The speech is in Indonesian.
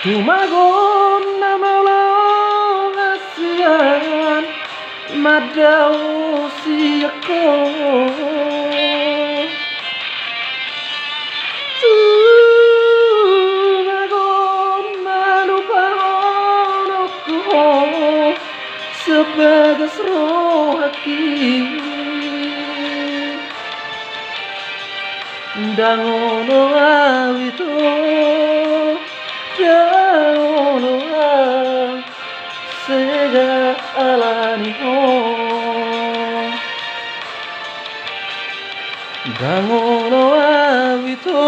Tumagon na maulang asian madau siako Tumagon malupaon ako sebagai roh hati dangono awito dangono sega alani dangono awito